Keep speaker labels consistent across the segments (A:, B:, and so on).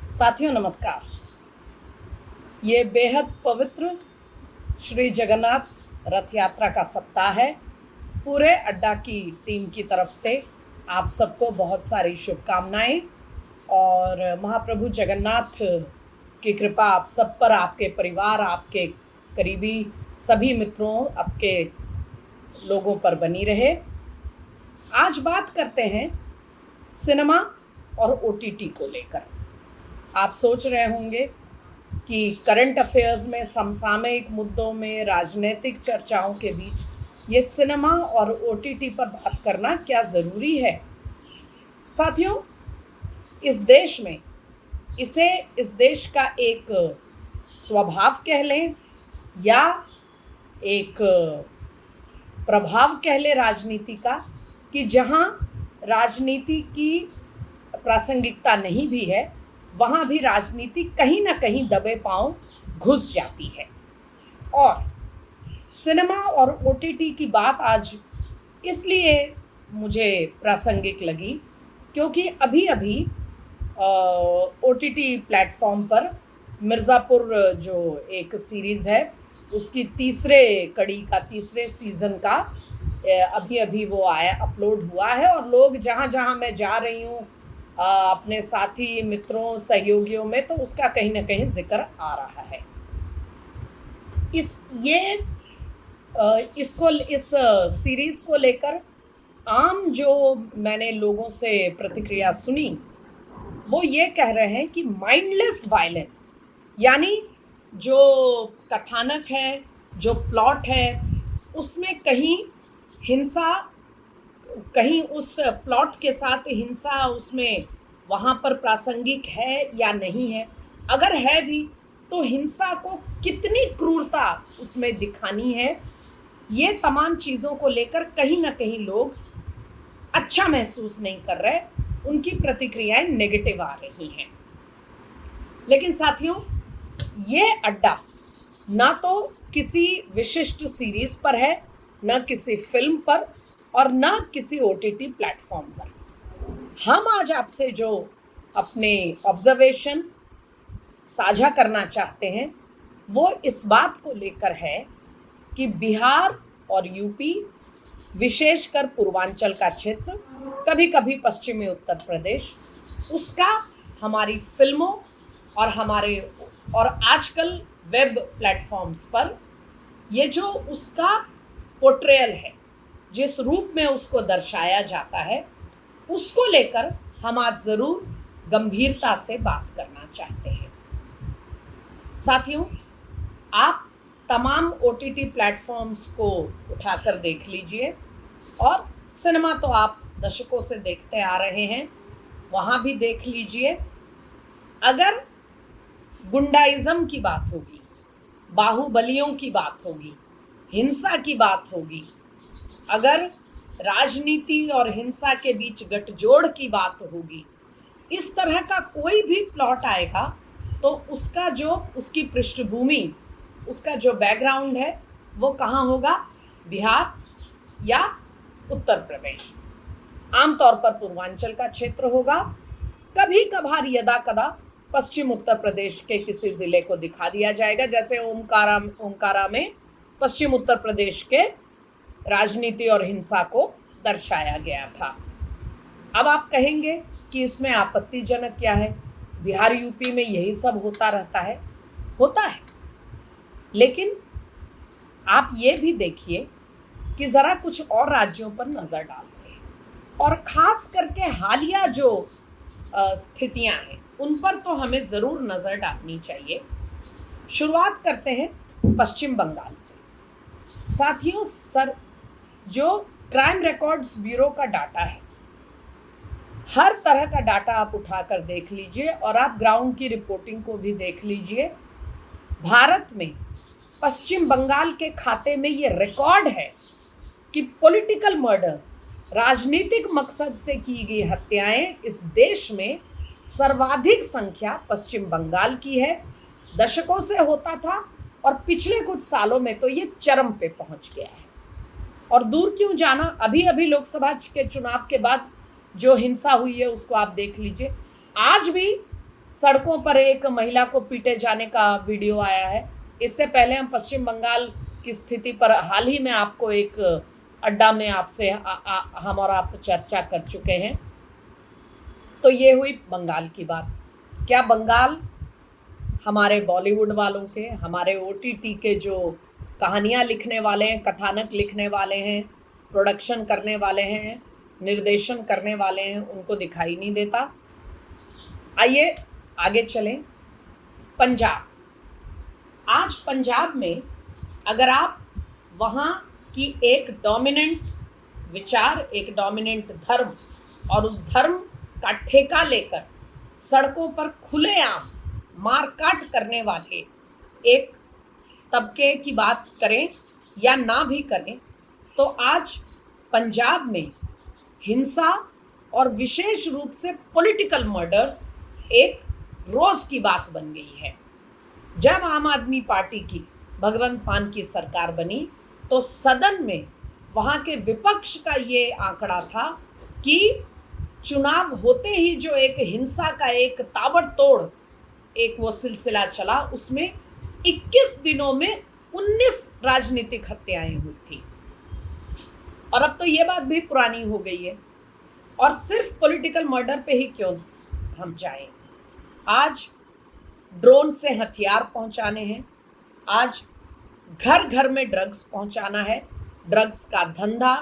A: साथियों नमस्कार। ये बेहद पवित्र श्री जगन्नाथ रथ यात्रा का सप्ताह है। पूरे अड्डा की टीम की तरफ से आप सबको बहुत सारी शुभकामनाएं और महाप्रभु जगन्नाथ की कृपा आप सब पर, आपके परिवार, आपके करीबी सभी मित्रों, आपके लोगों पर बनी रहे। आज बात करते हैं सिनेमा और ओटीटी को लेकर। आप सोच रहे होंगे कि करंट अफेयर्स में, समसामयिक मुद्दों में, राजनीतिक चर्चाओं के बीच ये सिनेमा और ओटीटी पर बात करना क्या ज़रूरी है। साथियों, इस देश में इस देश का एक स्वभाव कह लें या एक प्रभाव कह लें राजनीति का, कि जहाँ राजनीति की प्रासंगिकता नहीं भी है, वहाँ भी राजनीति कहीं ना कहीं दबे पांव घुस जाती है। और सिनेमा और ओटीटी की बात आज इसलिए मुझे प्रासंगिक लगी क्योंकि अभी अभी ओटीटी प्लेटफॉर्म पर मिर्ज़ापुर जो एक सीरीज़ है, उसकी तीसरे कड़ी का, तीसरे सीज़न का अभी वो अपलोड हुआ है। और लोग जहाँ मैं जा रही हूँ अपने साथी मित्रों सहयोगियों में, तो उसका कहीं ना कहीं जिक्र आ रहा है। इस सीरीज़ को लेकर आम जो मैंने लोगों से प्रतिक्रिया सुनी, वो ये कह रहे हैं कि माइंडलेस वायलेंस, यानी जो कथानक है, जो प्लॉट है, उसमें कहीं हिंसा, कहीं उस प्लॉट के साथ हिंसा उसमें वहाँ पर प्रासंगिक है या नहीं है। अगर है भी तो हिंसा को कितनी क्रूरता उसमें दिखानी है, ये तमाम चीज़ों को लेकर कहीं ना कहीं लोग अच्छा महसूस नहीं कर रहे, उनकी प्रतिक्रियाएं नेगेटिव आ रही हैं। लेकिन साथियों, ये अड्डा ना तो किसी विशिष्ट सीरीज़ पर है, ना किसी फिल्म पर, और ना किसी ओटीटी प्लेटफॉर्म पर। हम आज आपसे जो अपने ऑब्जर्वेशन साझा करना चाहते हैं, वो इस बात को लेकर है कि बिहार और यूपी, विशेषकर पूर्वांचल का क्षेत्र, कभी कभी पश्चिमी उत्तर प्रदेश, उसका हमारी फिल्मों और आजकल वेब प्लेटफॉर्म्स पर ये जो उसका पोर्ट्रेयल है, जिस रूप में उसको दर्शाया जाता है, उसको लेकर हम आज ज़रूर गंभीरता से बात करना चाहते हैं। साथियों, आप तमाम ओटीटी प्लेटफॉर्म्स को उठाकर देख लीजिए, और सिनेमा तो आप दशकों से देखते आ रहे हैं, वहाँ भी देख लीजिए। अगर गुंडाइज़म की बात होगी, बाहुबलियों की बात होगी, हिंसा की बात होगी, अगर राजनीति और हिंसा के बीच गठजोड़ की बात होगी, इस तरह का कोई भी प्लॉट आएगा तो उसकी पृष्ठभूमि, उसका जो बैकग्राउंड है, वो कहाँ होगा? बिहार या उत्तर प्रदेश, आमतौर पर पूर्वांचल का क्षेत्र होगा। कभी कभार यदा कदा पश्चिम उत्तर प्रदेश के किसी ज़िले को दिखा दिया जाएगा, जैसे ओमकारा में पश्चिम उत्तर प्रदेश के राजनीति और हिंसा को दर्शाया गया था। अब आप कहेंगे कि इसमें आपत्तिजनक क्या है? बिहार यूपी में यही सब होता रहता है। होता है, लेकिन आप ये भी देखिए कि ज़रा कुछ और राज्यों पर नज़र डालते हैं, और ख़ास करके हालिया जो स्थितियां हैं, उन पर तो हमें ज़रूर नज़र डालनी चाहिए। शुरुआत करते हैं पश्चिम बंगाल से। साथियों, जो क्राइम रिकॉर्ड्स ब्यूरो का डाटा है, हर तरह का डाटा आप उठाकर देख लीजिए, और आप ग्राउंड की रिपोर्टिंग को भी देख लीजिए। भारत में पश्चिम बंगाल के खाते में ये रिकॉर्ड है कि पॉलिटिकल मर्डर्स, राजनीतिक मकसद से की गई हत्याएं, इस देश में सर्वाधिक संख्या पश्चिम बंगाल की है। दशकों से होता था, और पिछले कुछ सालों में तो ये चरम पे पहुंच गया है। और दूर क्यों जाना, अभी लोकसभा के चुनाव के बाद जो हिंसा हुई है उसको आप देख लीजिए। आज भी सड़कों पर एक महिला को पीटे जाने का वीडियो आया है। इससे पहले हम पश्चिम बंगाल की स्थिति पर हाल ही में आपको एक अड्डा में आपसे हम और आप चर्चा कर चुके हैं। तो ये हुई बंगाल की बात। क्या बंगाल हमारे बॉलीवुड वालों के, हमारे ओटीटी के जो कहानियाँ लिखने वाले हैं, कथानक लिखने वाले हैं, प्रोडक्शन करने वाले हैं, निर्देशन करने वाले हैं, उनको दिखाई नहीं देता? आइए आगे चलें। पंजाब, आज पंजाब में अगर आप वहाँ की एक डोमिनेंट विचार, एक डोमिनेंट धर्म और उस धर्म का ठेका लेकर सड़कों पर खुलेआम मारकाट करने वाले एक तबके की बात करें या ना भी करें, तो आज पंजाब में हिंसा और विशेष रूप से पॉलिटिकल मर्डर्स एक रोज की बात बन गई है। जब आम आदमी पार्टी की भगवंत मान की सरकार बनी तो सदन में वहाँ के विपक्ष का ये आंकड़ा था कि चुनाव होते ही जो एक हिंसा का एक ताबड़तोड़ एक वो सिलसिला चला, उसमें 21 दिनों में 19 राजनीतिक हत्याएं हुई थी। और अब तो ये बात भी पुरानी हो गई है। और सिर्फ पॉलिटिकल मर्डर पे ही क्यों हम जाएं, आज ड्रोन से हथियार पहुंचाने हैं, आज घर घर में ड्रग्स पहुंचाना है, ड्रग्स का धंधा,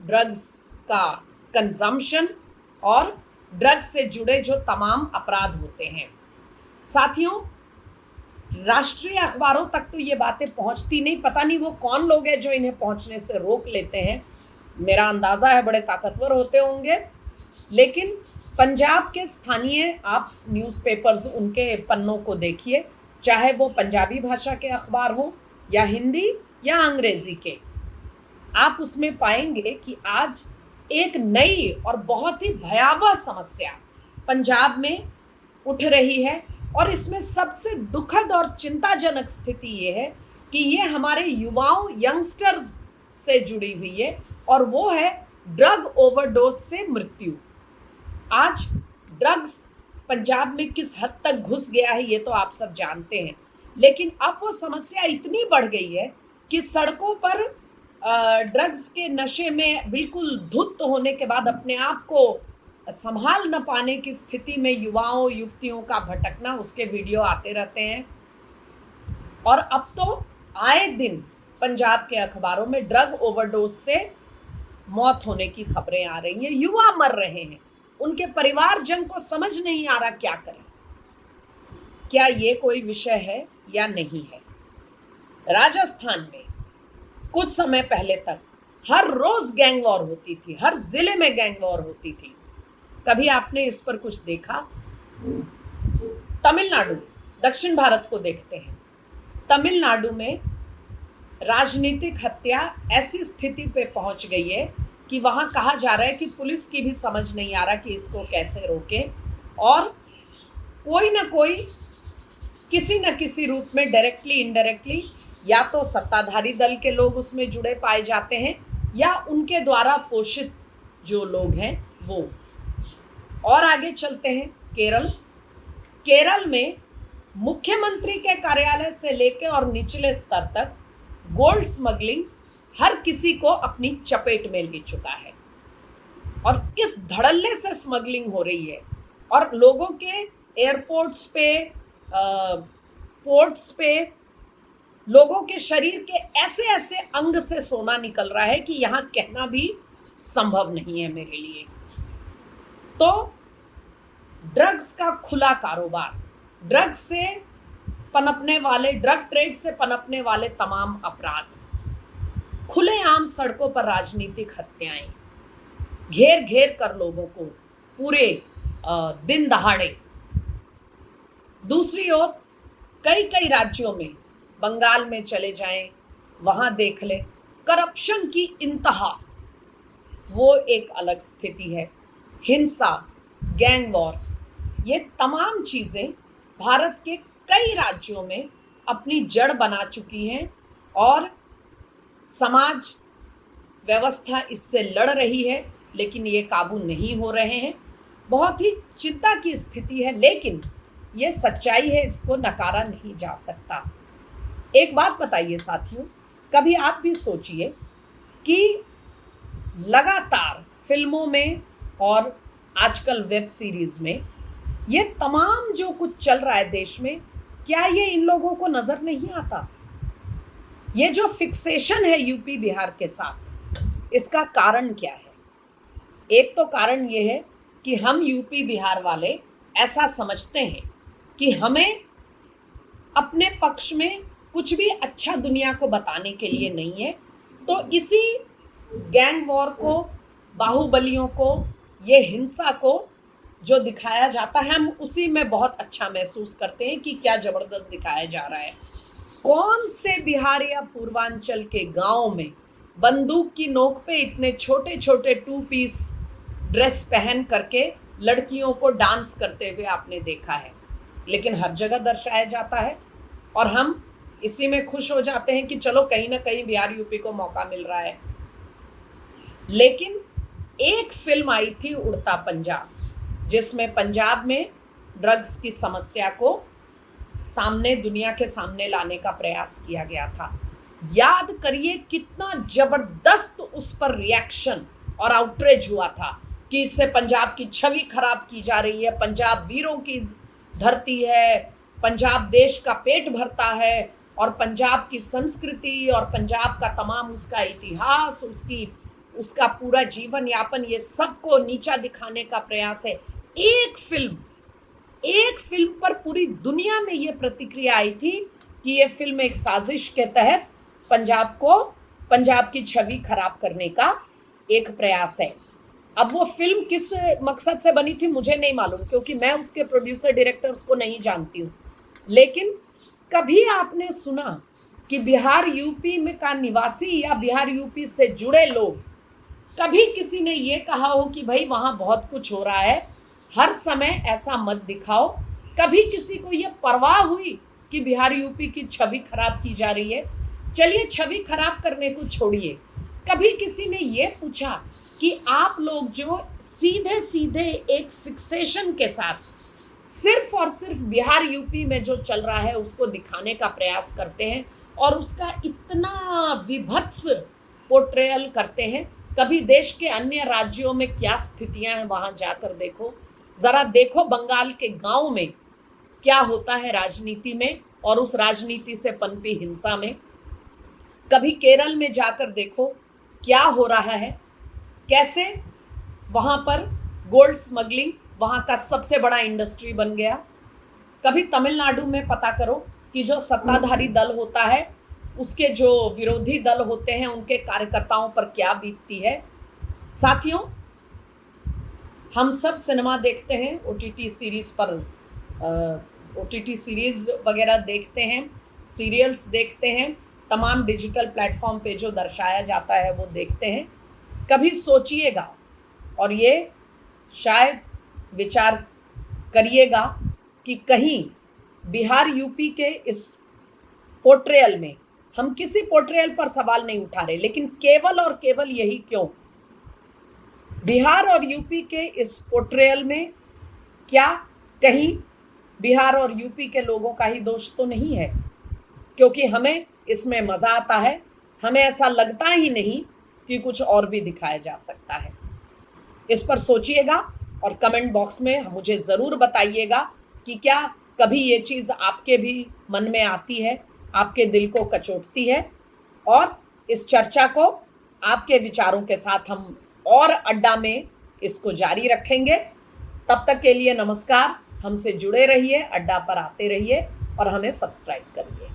A: ड्रग्स का कंजम्पशन और ड्रग्स से जुड़े जो तमाम अपराध होते हैं। साथियों, राष्ट्रीय अखबारों तक तो ये बातें पहुंचती नहीं। पता नहीं वो कौन लोग हैं जो इन्हें पहुंचने से रोक लेते हैं। मेरा अंदाज़ा है बड़े ताकतवर होते होंगे। लेकिन पंजाब के स्थानीय आप न्यूज़पेपर्स, उनके पन्नों को देखिए, चाहे वो पंजाबी भाषा के अखबार हों या हिंदी या अंग्रेज़ी के, आप उसमें पाएंगे कि आज एक नई और बहुत ही भयावह समस्या पंजाब में उठ रही है। और इसमें सबसे दुखद और चिंताजनक स्थिति ये है कि ये हमारे युवाओं, यंगस्टर्स से जुड़ी हुई है, और वो है ड्रग ओवरडोज से मृत्यु। आज ड्रग्स पंजाब में किस हद तक घुस गया है ये तो आप सब जानते हैं। लेकिन अब वो समस्या इतनी बढ़ गई है कि सड़कों पर ड्रग्स के नशे में बिल्कुल धुत होने के बाद अपने आप को संभाल न पाने की स्थिति में युवाओं, युवतियों का भटकना, उसके वीडियो आते रहते हैं। और अब तो आए दिन पंजाब के अखबारों में ड्रग ओवरडोज से मौत होने की खबरें आ रही हैं, युवा मर रहे हैं, उनके परिवारजन को समझ नहीं आ रहा क्या करें। क्या ये कोई विषय है या नहीं है? राजस्थान में कुछ समय पहले तक हर रोज गैंग वॉर होती थी, हर जिले में गैंग वॉर होती थी। कभी आपने इस पर कुछ देखा? तमिलनाडु, दक्षिण भारत को देखते हैं। तमिलनाडु में राजनीतिक हत्या ऐसी स्थिति पे पहुंच गई है कि वहां कहा जा रहा है कि पुलिस की भी समझ नहीं आ रहा कि इसको कैसे रोके, और कोई ना कोई किसी न किसी रूप में डायरेक्टली इनडायरेक्टली या तो सत्ताधारी दल के लोग उसमें जुड़े पाए जाते हैं या उनके द्वारा पोषित जो लोग हैं वो। और आगे चलते हैं केरल। केरल में मुख्यमंत्री के कार्यालय से लेकर और निचले स्तर तक गोल्ड स्मगलिंग हर किसी को अपनी चपेट में ले चुका है, और इस धड़ल्ले से स्मगलिंग हो रही है। और लोगों के एयरपोर्ट्स पे, पोर्ट्स पे लोगों के शरीर के ऐसे ऐसे अंग से सोना निकल रहा है कि यहाँ कहना भी संभव नहीं है मेरे लिए। तो ड्रग्स का खुला कारोबार, ड्रग्स से पनपने वाले, ड्रग ट्रेड से पनपने वाले तमाम अपराध, खुलेआम सड़कों पर राजनीतिक हत्याएं, घेर घेर कर लोगों को पूरे दिन दहाड़े। दूसरी ओर कई कई राज्यों में, बंगाल में चले जाएं, वहाँ देख लें, करप्शन की इंतहा, वो एक अलग स्थिति है। हिंसा, गैंग वॉर, ये तमाम चीज़ें भारत के कई राज्यों में अपनी जड़ बना चुकी हैं और समाज व्यवस्था इससे लड़ रही है, लेकिन ये काबू नहीं हो रहे हैं। बहुत ही चिंता की स्थिति है। लेकिन ये सच्चाई है, इसको नकारा नहीं जा सकता। एक बात बताइए साथियों, कभी आप भी सोचिए कि लगातार फिल्मों में और आजकल वेब सीरीज में ये तमाम जो कुछ चल रहा है देश में, क्या ये इन लोगों को नजर नहीं आता? ये जो फिक्सेशन है यूपी बिहार के साथ, इसका कारण क्या है? एक तो कारण ये है कि हम यूपी बिहार वाले ऐसा समझते हैं कि हमें अपने पक्ष में कुछ भी अच्छा दुनिया को बताने के लिए नहीं है, तो इसी गैंग वॉर को, बाहुबलियों को, ये हिंसा को जो दिखाया जाता है, हम उसी में बहुत अच्छा महसूस करते हैं कि क्या जबरदस्त दिखाया जा रहा है। कौन से बिहार या पूर्वांचल के गांव में बंदूक की नोक पे इतने छोटे छोटे 2 पीस ड्रेस पहन करके लड़कियों को डांस करते हुए आपने देखा है? लेकिन हर जगह दर्शाया जाता है और हम इसी में खुश हो जाते हैं कि चलो कहीं ना कहीं बिहार यूपी को मौका मिल रहा है। लेकिन एक फिल्म आई थी उड़ता पंजाब, जिसमें पंजाब में ड्रग्स की समस्या को सामने, दुनिया के सामने लाने का प्रयास किया गया था। याद करिए कितना जबरदस्त उस पर रिएक्शन और आउटरीच हुआ था कि इससे पंजाब की छवि खराब की जा रही है, पंजाब वीरों की धरती है, पंजाब देश का पेट भरता है, और पंजाब की संस्कृति और पंजाब का तमाम उसका इतिहास, उसका पूरा जीवन यापन, ये सबको नीचा दिखाने का प्रयास है। एक फिल्म पर पूरी दुनिया में ये प्रतिक्रिया आई थी कि ये फिल्म एक साजिश के तहत पंजाब की छवि खराब करने का एक प्रयास है। अब वो फिल्म किस मकसद से बनी थी मुझे नहीं मालूम, क्योंकि मैं उसके प्रोड्यूसर डायरेक्टर्स को नहीं जानती हूँ। लेकिन कभी आपने सुना कि बिहार यूपी में का निवासी या बिहार यूपी से जुड़े लोग, कभी किसी ने ये कहा हो कि भाई वहाँ बहुत कुछ हो रहा है, हर समय ऐसा मत दिखाओ? कभी किसी को ये परवाह हुई कि बिहार यूपी की छवि खराब की जा रही है? चलिए छवि खराब करने को छोड़िए, कभी किसी ने ये पूछा कि आप लोग जो सीधे सीधे एक फिक्सेशन के साथ सिर्फ और सिर्फ बिहार यूपी में जो चल रहा है उसको दिखाने का प्रयास करते हैं और उसका इतना विभत्स पोर्ट्रेयल करते हैं? कभी देश के अन्य राज्यों में क्या स्थितियां हैं वहां जाकर देखो, जरा देखो बंगाल के गांव में क्या होता है राजनीति में और उस राजनीति से पनपी हिंसा में। कभी केरल में जाकर देखो क्या हो रहा है, कैसे वहां पर गोल्ड स्मगलिंग वहां का सबसे बड़ा इंडस्ट्री बन गया। कभी तमिलनाडु में पता करो कि जो सत्ताधारी दल होता है उसके जो विरोधी दल होते हैं उनके कार्यकर्ताओं पर क्या बीतती है। साथियों, हम सब सिनेमा देखते हैं, ओटीटी सीरीज पर ओटीटी सीरीज वगैरह देखते हैं, सीरियल्स देखते हैं, तमाम डिजिटल प्लेटफॉर्म पे जो दर्शाया जाता है वो देखते हैं। कभी सोचिएगा और ये शायद विचार करिएगा कि कहीं बिहार यूपी के इस पोर्ट्रेयल में, हम किसी पोर्ट्रेयल पर सवाल नहीं उठा रहे, लेकिन केवल और केवल यही क्यों, बिहार और यूपी के इस पोर्ट्रेयल में क्या कहीं बिहार और यूपी के लोगों का ही दोष तो नहीं है? क्योंकि हमें इसमें मज़ा आता है, हमें ऐसा लगता ही नहीं कि कुछ और भी दिखाया जा सकता है। इस पर सोचिएगा और कमेंट बॉक्स में मुझे ज़रूर बताइएगा कि क्या कभी ये चीज़ आपके भी मन में आती है, आपके दिल को कचोटती है। और इस चर्चा को आपके विचारों के साथ हम और अड्डा में इसको जारी रखेंगे। तब तक के लिए नमस्कार। हमसे जुड़े रहिए, अड्डा पर आते रहिए और हमें सब्सक्राइब करिए।